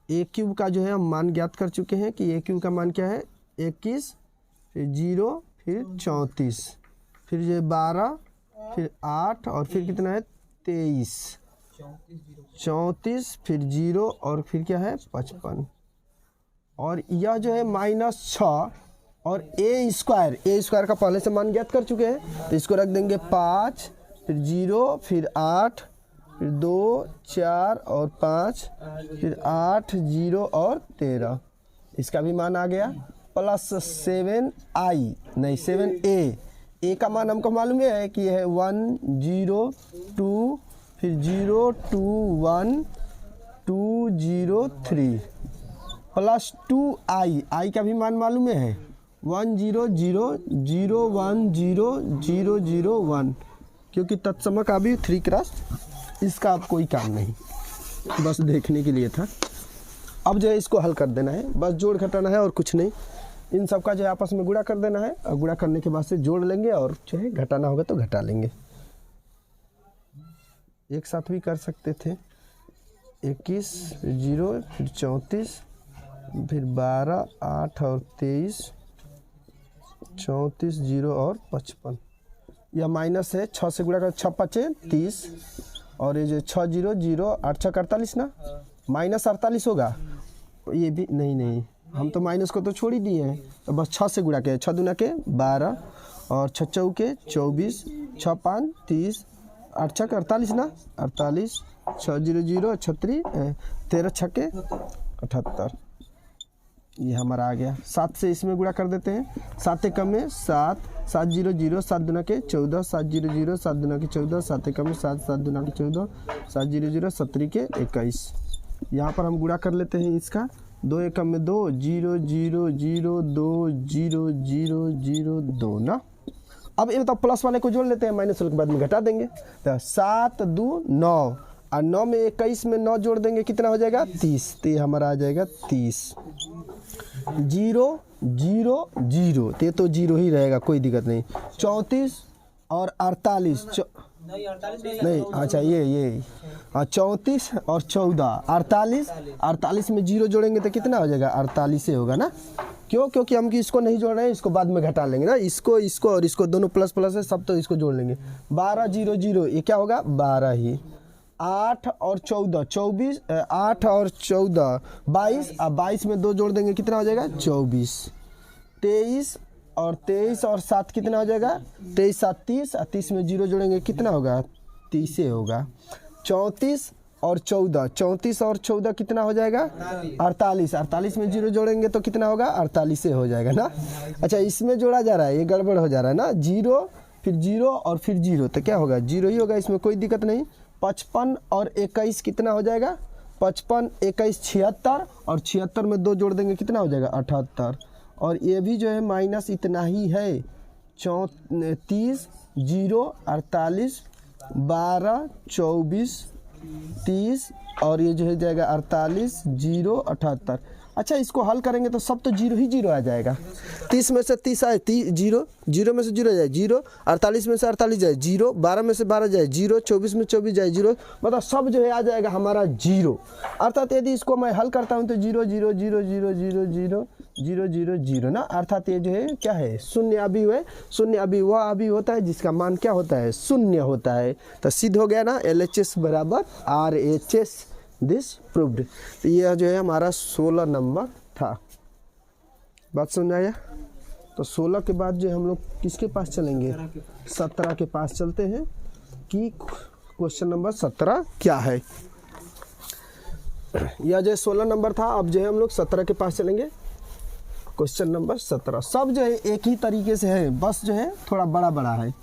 ए क्यूब का जो है हम मान ज्ञात कर चुके हैं कि ए क्यूब का मान क्या है 21 फिर 0 फिर 34 फिर जो 12 फिर 8 और फिर कितना है 23 34 फिर 0 और फिर क्या है 55 और यह जो है -6 और ए स्क्वायर का पहले से मान ज्ञात कर चुके हैं, तो इसको रख देंगे 5, फिर 0, फिर 8, फिर 2, 4 और 5, फिर 8, 0 और 13, इसका भी मान आ गया, प्लस 7i नहीं 7a का मान हमको मालूम है कि है 1, 0, 2, फिर 0, 2, 1, 2, 0, 3 प्लस 2i का भी मान मालूम है 1, 0, 0, 0, 1, 0, 0, 0, 1, क्योंकि तत्सम का भी 3 क्रॉस, इसका अब कोई काम नहीं, बस देखने के लिए था। अब जो है इसको हल कर देना है, बस जोड़ घटाना है और कुछ नहीं। इन सब का जो है आपस में गुणा कर देना है और गुणा करने के बाद से जोड़ लेंगे और जो है घटाना होगा तो घटा लेंगे। एक साथ भी कर सकते थे, 21, 0, फिर 34, फिर 12, 8 और 23, 34, 0 और 55। यह माइनस है, 6 से गुणा कर 6 5 30 और ये जो 6 0 0 8 6 48 ना, माइनस 48 होगा। ये भी नहीं हम तो माइनस को तो छोड़ ही दिए हैं, तो बस 6 से गुणा किया, 6 दूना के 12 और 6 चौके 24, 6 5 30, 8 6 48 ना, 48, 6 0 0 36, 13 6 78, ये हमारा आ गया। 7 से इसमें गुणा कर देते हैं, 7 कम में 7, 7 0 0, 7 दूना के 14, 7 0 0, 7 दूना के 14, 7 कम में 7, 7 दूना के 14, 7 0 0, 17 के 21। यहाँ पर हम गुणा कर लेते हैं इसका, 2 एकम में 2, 0 0 0 2 0 0 0 2 ना। अब ये मतलब प्लस वाले को जोड़ लेते हैं, माइनस वाले के बाद में घटा देंगे, तो 7 2 9 और 9 में 21 में 9 जोड़ देंगे, कितना हो जाएगा 30, तो ये हमारा आ जाएगा 30। 0 0 0, तो ये तो 0 ही रहेगा, कोई दिक्कत नहीं। 34 और 48 नहीं, अच्छा ये 34 और 14 48 में 0 जोड़ेंगे तो कितना हो जाएगा 48 से होगा ना। क्यों? क्योंकि हम इसको नहीं जोड़ रहे हैं, इसको बाद में घटा लेंगे ना, इसको और इसको दोनों प्लस प्लस है सब, तो इसको जोड़ लेंगे। 12 0 0, ये क्या होगा 12 ही। 8 और 14 24, 8 और 14 22, अब 22 में 2 जोड़ देंगे कितना हो जाएगा 24। 23 और 7 कितना हो जाएगा 23 7 30, 30 में 0 जोड़ेंगे कितना होगा 30 होगा। 34 और 14 कितना हो जाएगा 48 में 0 जोड़ेंगे तो कितना होगा 48 से हो जाएगा ना। अच्छा, इसमें जोड़ा जा रहा है, ये गड़बड़ हो जा रहा है ना, 0 फिर 0 और फिर 0, तो क्या होगा 0 ही होगा, इसमें कोई दिक्कत नहीं। 55 और 21 कितना हो जाएगा 55 21 76, और 76 में 2 जोड़ देंगे कितना हो जाएगा 78, और ये भी जो है माइनस इतना ही है। 30 0 48 12 24 30, और ये जो है जाएगा 48 0 78। अच्छा, इसको हल करेंगे तो सब तो 0 ही 0 आ जाएगा। 30 में से 30 आए 0, 0 में से 0 जाए 0, 48 में से 48 जाए 0, 12 में से 12 जाए 0, 24 में 24 जाए 0, मतलब सब जो है आ जाएगा हमारा 0। अर्थात यदि इसको मैं हल करता हूँ तो 0 0 0 0 0 0 0 0 0 ना, अर्थात ये जो है क्या है शून्य अभी है। शून्य अभी वह अभी होता है जिसका मान क्या होता है शून्य होता है। तो सिद्ध हो गया ना, LHS बराबर RHS, दिस प्रूव्ड। तो यह जो है हमारा 16 नंबर था। बात समझ आया? तो 16 के बाद जो हम लोग किसके पास चलेंगे 17 के पास चलते हैं कि क्वेश्चन नंबर 17 क्या है। यह जो 16 नंबर था, अब जो है हम लोग 17 के पास चलेंगे। क्वेश्चन नंबर 17 सब जो है एक ही तरीके से है, बस जो है थोड़ा बड़ा बड़ा है।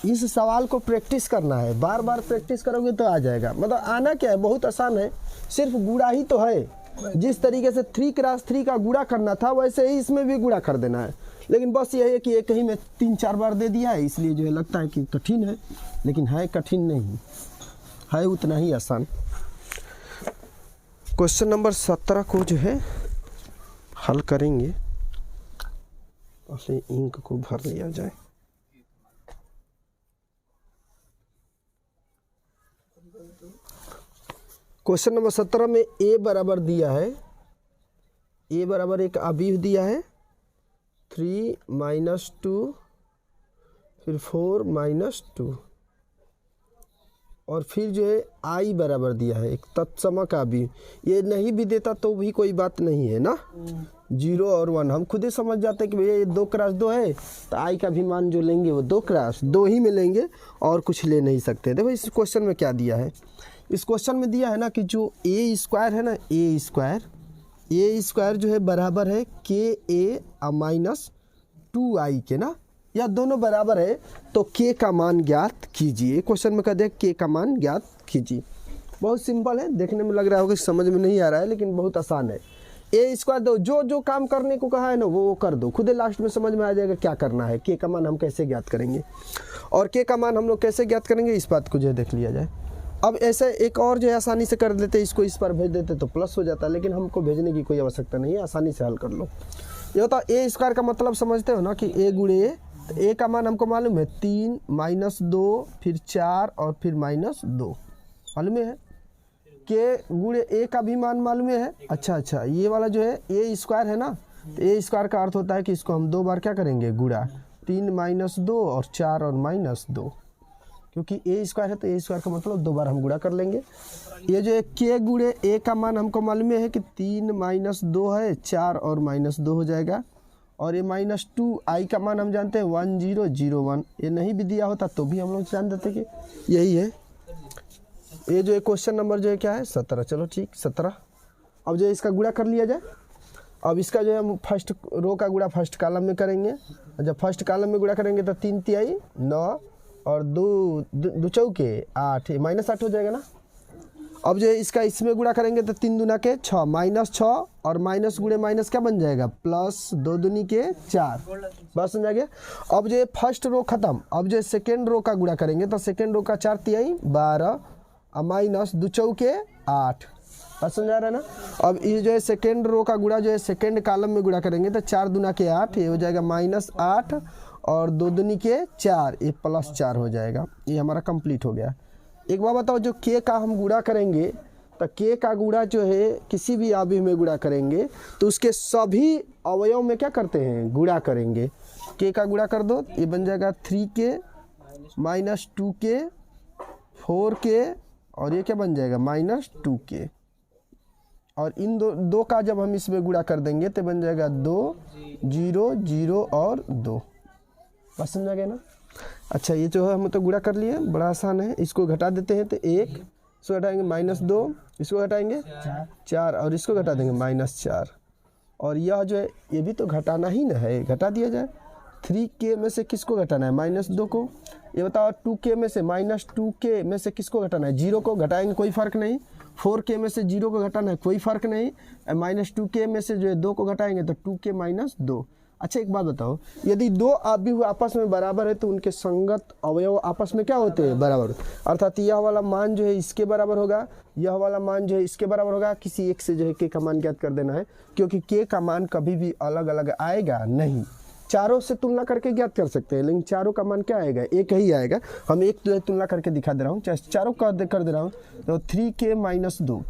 इस सवाल को प्रैक्टिस करना है, बार बार प्रैक्टिस करोगे तो आ जाएगा। मतलब आना क्या है, बहुत आसान है, सिर्फ गुणा ही तो है। जिस तरीके से 3 क्रॉस 3 का गुणा करना था वैसे ही इसमें भी गुणा कर देना है। लेकिन बस यह है कि एक ही में 3-4 बार दे दिया है, इसलिए जो है लगता है कि कठिन है, लेकिन है कठिन नहीं है, उतना ही आसान। क्वेश्चन नंबर 17 को जो है हल करेंगे, पहले इंक को भर लिया जाए। क्वेश्चन नंबर 17 में a बराबर दिया है, a बराबर एक अवयव दिया है 3 - 2, फिर 4 - 2, और फिर जो है आई बराबर दिया है, एक तत्सम का भी, ये नहीं भी देता तो भी कोई बात नहीं है ना। 0 और 1 हम खुद ही समझ जाते हैं कि भैया ये 2 क्रॉस 2 है, तो आई का भी मान जो लेंगे वो 2 क्रॉस 2 ही में लेंगे और कुछ ले नहीं सकते। देखो इस क्वेश्चन में क्या दिया है, इस क्वेश्चन में दिया है ना कि जो ए स्क्वायर है ना, ए स्क्वायर जो है बराबर है के ए माइनस 2i के ना, या दोनों बराबर है तो k का मान ज्ञात कीजिए। क्वेश्चन में कह दिया k का मान ज्ञात कीजिए। बहुत सिंपल है, देखने में लग रहा होगा समझ में नहीं आ रहा है, लेकिन बहुत आसान है। ए स्क्वायर दो, जो जो काम करने को कहा है ना वो कर दो, खुद ही लास्ट में समझ में आ जाएगा क्या करना है। k का मान हम कैसे ज्ञात करेंगे, और k का मान हम लोग कैसे ज्ञात करेंगे इस बात को जो है देख लिया जाए। अब ऐसे एक और जो है आसानी से कर देते, इसको इस पर भेज देते तो प्लस हो जाता है, लेकिन हमको भेजने की कोई आवश्यकता नहीं है, आसानी से हल कर लो। ये होता है ए स्क्वायर का मतलब समझते हो ना कि ए गुणे ए, तो ए का मान हमको मालूम है 3 माइनस 2 फिर 4 और फिर माइनस 2 मालूम है। के गुणे ए का भी मान मालूम है। अच्छा ये वाला जो है ए स्क्वायर है ना, तो ए स्क्वायर का अर्थ होता है कि इसको हम 2 बार क्या करेंगे गुणा, 3 माइनस 2 और 4 और माइनस 2, क्योंकि ए स्क्वायर है तो ए स्क्वायर का मतलब 2 बार हम गुणा कर लेंगे। ये जो है के गुणे ए का मान हमको मालूम है कि 3 माइनस 2 है, 4 और माइनस 2 हो जाएगा, और ये माइनस 2 आई का मान हम जानते हैं 1001। ये नहीं भी दिया होता तो भी हम लोग जान देते कि यही है। ये जो है क्वेश्चन नंबर जो है क्या है 17। चलो ठीक 17। अब जो है इसका गुणा कर लिया जाए। अब इसका जो है हम फर्स्ट रो का गुणा फर्स्ट कॉलम में करेंगे। जब फर्स्ट कॉलम में गुणा करेंगे तो 3 तिहाई 9 और 2 चौके 8, माइनस 8 हो जाएगा ना। अब जो है इसका इसमें गुणा करेंगे तो 3 दूना के 6, माइनस 6 और माइनस गुणे माइनस क्या बन जाएगा प्लस 2 दूनी के 4, बस समझ आ गया। अब जो है फर्स्ट रो खत्म। अब जो है सेकेंड रो का गुणा करेंगे तो सेकेंड रो का 4 तिहाई 12 और माइनस 2 चौके 8, बस समझ आ रहा है ना। अब ये जो है सेकेंड रो का गुणा जो है सेकेंड कॉलम में गुणा करेंगे तो 4 दूना के 8, ये हो जाएगा माइनस 8 और 2 दूनी के 4, ये प्लस 4 हो जाएगा। ये हमारा कंप्लीट हो गया। एक बार बताओ, जो के का हम गुणा करेंगे तो के का गुणा जो है किसी भी अवयव में गुणा करेंगे तो उसके सभी अवयव में क्या करते हैं गुणा करेंगे। के का गुणा कर दो, ये बन जाएगा 3k माइनस 2k 4k और ये क्या बन जाएगा माइनस 2k, और इन दो का जब हम इसमें गुणा कर देंगे तो बन जाएगा 2 0 0 और 2, बस समझ आ गया ना। अच्छा ये जो है हम तो गुणा कर लिए, बड़ा आसान है। इसको घटा देते हैं तो 1, इसको घटाएंगे माइनस 2, इसको घटाएंगे 4 और इसको घटा देंगे माइनस 4, और यह जो है ये भी तो घटाना ही ना है, घटा दिया जाए। 3k में से किसको घटाना है माइनस 2 को। ये बताओ 2k में से माइनस 2k में से किसको घटाना है 0 को, घटाएंगे कोई फ़र्क नहीं। 4k में से 0 को घटाना है कोई फ़र्क नहीं। माइनस 2k में से जो है 2 को घटाएंगे तो 2k माइनस 2। अच्छा एक बात बताओ, यदि 2 अवयव आपस में बराबर है तो उनके संगत अवयव आपस में क्या होते हैं बराबर, अर्थात यह वाला मान जो है इसके बराबर होगा, यह वाला मान जो है इसके बराबर होगा। किसी एक से जो है के का मान ज्ञात कर देना है, क्योंकि के का मान कभी भी अलग अलग आएगा नहीं। चारों से तुलना करके ज्ञात कर सकते हैं, लेकिन चारों का मान क्या आएगा एक ही आएगा। हम एक जो है तुलना करके दिखा दे रहा हूँ, चारों का कर दे रहा हूँ। तो 3k माइनस 2,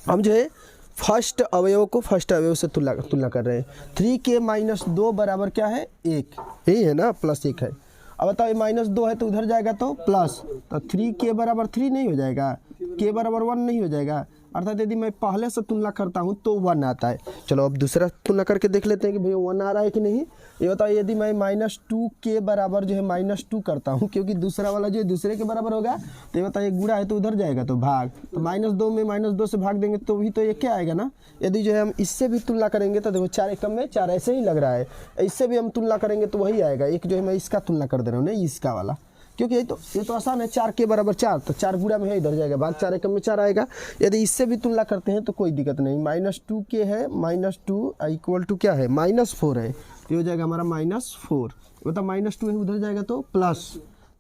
हम जो है फर्स्ट अवयव को फर्स्ट अवयव से तुलना कर रहे हैं। 3k माइनस 2 बराबर क्या है 1, यही है ना, प्लस 1 है। अब बताओ ये माइनस 2 है तो उधर जाएगा तो प्लस, तो 3k बराबर 3 नहीं हो जाएगा, k बराबर 1 नहीं हो जाएगा, अर्थात यदि मैं पहले से तुलना करता हूं तो 1 आता है। चलो अब दूसरा तुलना करके देख लेते हैं कि भैया 1 आ रहा है कि नहीं। ये बताओ यदि मैं माइनस 2k बराबर जो है माइनस 2 करता हूं, क्योंकि दूसरा वाला जो है दूसरे के बराबर होगा, तो ये बताइए गुणा है तो उधर जाएगा तो भाग, तो माइनस 2 में माइनस 2 से भाग देंगे तो भी तो ये क्या आएगा ना। यदि जो है हम इससे भी तुलना करेंगे तो देखो 4 एकम में 4 ऐसे ही लग रहा है, इससे भी हम तुलना करेंगे तो वही आएगा। एक जो है मैं इसका तुलना कर दे रहा हूँ नहीं इसका वाला, क्योंकि ये तो आसान है। 4k बराबर 4, तो 4 गुणा में है इधर जाएगा, भाग 4 एकम में 4 आएगा। यदि इससे भी तुलना करते हैं तो कोई दिक्कत नहीं। माइनस 2k है, माइनस 2 इक्वल टू क्या है माइनस 4 है, ये हो जाएगा हमारा माइनस 4। मतलब माइनस 2 है उधर जाएगा तो प्लस,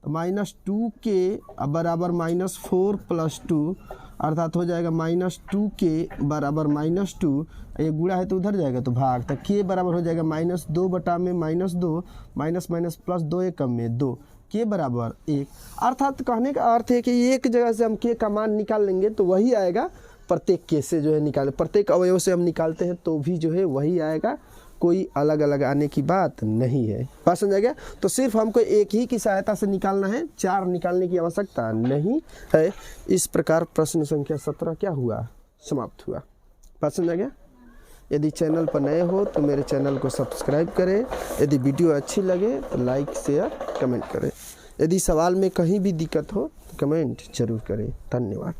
तो माइनस 2k बराबर माइनस 4 प्लस 2, अर्थात हो जाएगा माइनस 2k बराबर माइनस 2। ये गुणा है तो उधर जाएगा तो भाग, तो k बराबर हो जाएगा माइनस 2 बटा में माइनस 2, माइनस माइनस प्लस 2 एकम में 2, के बराबर 1। अर्थात कहने का अर्थ है कि एक जगह से हम के का मान निकाल लेंगे तो वही आएगा, प्रत्येक के से जो है निकाले, प्रत्येक अवयव से हम निकालते हैं तो भी जो है वही आएगा, कोई अलग अलग आने की बात नहीं है। बात समझा गया? तो सिर्फ हमको एक ही की सहायता से निकालना है, 4 निकालने की आवश्यकता नहीं है। इस प्रकार प्रश्न संख्या 17 क्या हुआ? समाप्त हुआ। बात समझा गया? यदि चैनल पर नए हो तो मेरे चैनल को सब्सक्राइब करें। यदि वीडियो अच्छी लगे तो लाइक शेयर कमेंट करें। यदि सवाल में कहीं भी दिक्कत हो तो कमेंट जरूर करें। धन्यवाद।